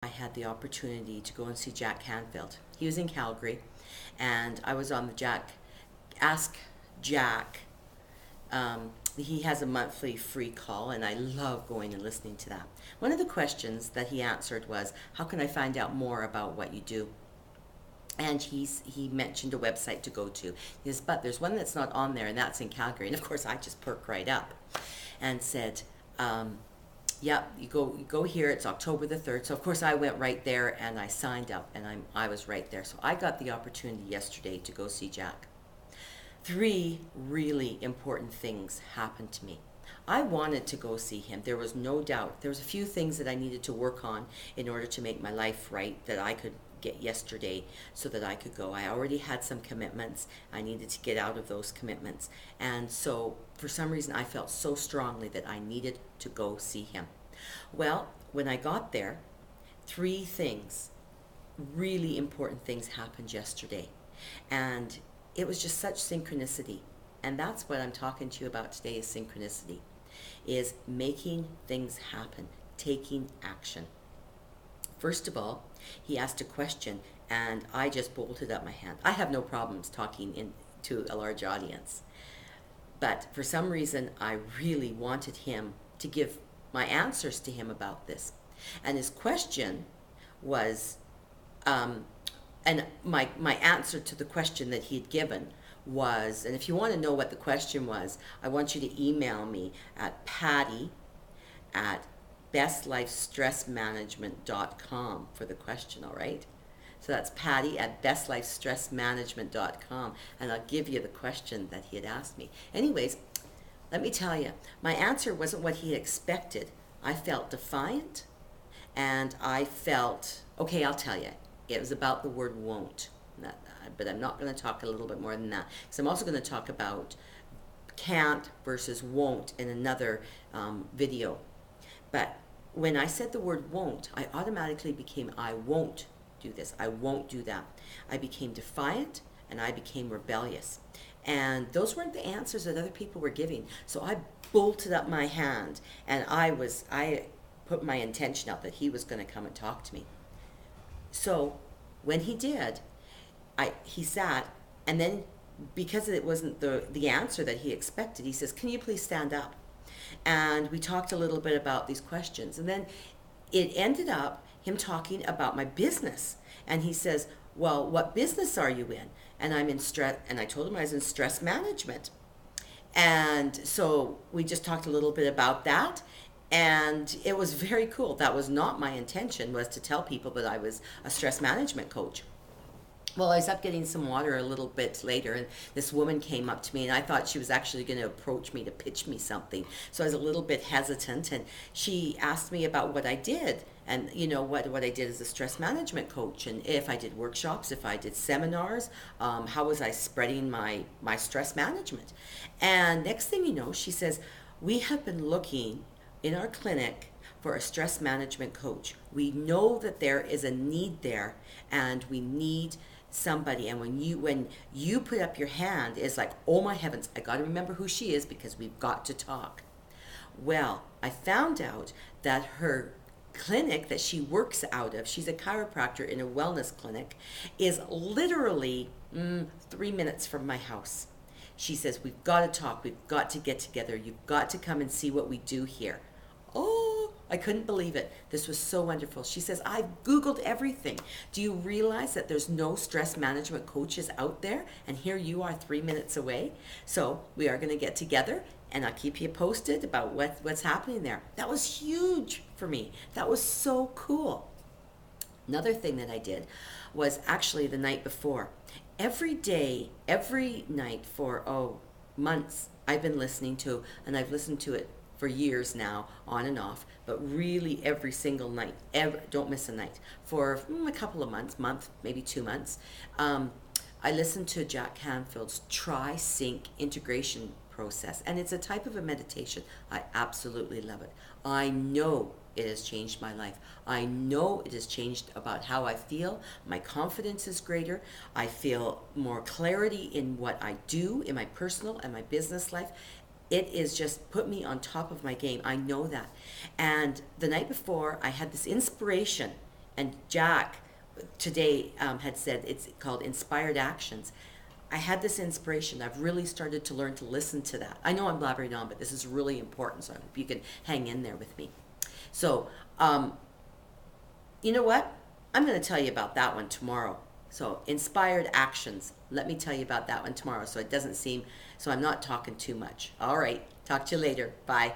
I had the opportunity to go and see Jack Canfield. He was in Calgary, and I was on the Ask Jack. He has a monthly free call, and I love going and listening to that. One of the questions that he answered was, "How can I find out more about what you do?" And he mentioned a website to go to. He says, "But there's one that's not on there, and that's in Calgary." And of course, I just perked right up and said, "Yep, you go here. It's October the 3rd." So of course I went right there and I signed up, and I was right there. So I got the opportunity yesterday to go see Jack. Three really important things happened to me. I wanted to go see him. There was no doubt. There was a few things that I needed to work on in order to make my life right that I could get yesterday so that I could go. I already had some commitments. I needed to get out of those commitments. And so for some reason I felt so strongly that I needed to go see him. Well, when I got there, three things, really important things happened yesterday. And it was just such synchronicity. And that's what I'm talking to you about today is synchronicity, is making things happen, taking action. First of all, he asked a question, and I just bolted up my hand. I have no problems talking to a large audience. But for some reason, I really wanted him to give my answers to him about this. And his question was, and my answer to the question that he had given was, and if you want to know what the question was, I want you to email me at patty@bestlifestressmanagement.com for the question, all right? So that's patty@bestlifestressmanagement.com, and I'll give you the question that he had asked me. Anyways, let me tell you, my answer wasn't what he expected. I felt defiant, and I felt, okay, I'll tell you, it was about the word won't. But I'm not going to talk a little bit more than that, because I'm also going to talk about can't versus won't in another video. But when I said the word won't, I automatically became, I won't do this, I won't do that. I became defiant, and I became rebellious. And those weren't the answers that other people were giving. So I bolted up my hand, and I put my intention out that he was going to come and talk to me. So when he did, he sat, and then because it wasn't the answer that he expected, he says, "Can you please stand up?" And we talked a little bit about these questions. And then it ended up him talking about my business. And he says, "Well, what business are you in?" And I'm in stress, and I told him I was in stress management. And so we just talked a little bit about that. And it was very cool. That was not my intention, was to tell people that I was a stress management coach. Well, I was up getting some water a little bit later, and this woman came up to me, and I thought she was actually going to approach me to pitch me something. So I was a little bit hesitant, and she asked me about what I did, and what I did as a stress management coach, and if I did workshops, if I did seminars, how was I spreading my stress management. And next thing you know, she says, "We have been looking in our clinic for a stress management coach. We know that there is a need there, and we need somebody." And when you put up your hand, it's like, oh my heavens, I got to remember who she is, because we've got to talk. Well, I found out that her clinic that she works out of, she's a chiropractor in a wellness clinic, is literally 3 minutes from my house. She says, "We've got to talk, we've got to get together, you've got to come and see what we do here." Oh, I couldn't believe it. This was so wonderful. She says, "I've Googled everything. Do you realize that there's no stress management coaches out there? And here you are 3 minutes away. So we are going to get together, and I'll keep you posted about what's happening there." That was huge for me. That was so cool. Another thing that I did was actually the night before. Every day, every night for, months, I've been listening to, and I've listened to it for years now, on and off, but really every single night, don't miss a night, for a couple of month, maybe 2 months. I listened to Jack Canfield's Try-Sync integration process, and it's a type of a meditation. I absolutely love it. I know it has changed my life. I know it has changed about how I feel. My confidence is greater. I feel more clarity in what I do in my personal and my business life. It is just put me on top of my game. I know that. And the night before, I had this inspiration, And Jack today had said it's called Inspired Actions. I had this inspiration. I've really started to learn to listen to that. I know I'm blabbering on, but this is really important, so I hope you can hang in there with me. So, you know what? I'm going to tell you about that one tomorrow. So, inspired actions. Let me tell you about that one tomorrow so it doesn't seem, so I'm not talking too much. All right. Talk to you later. Bye.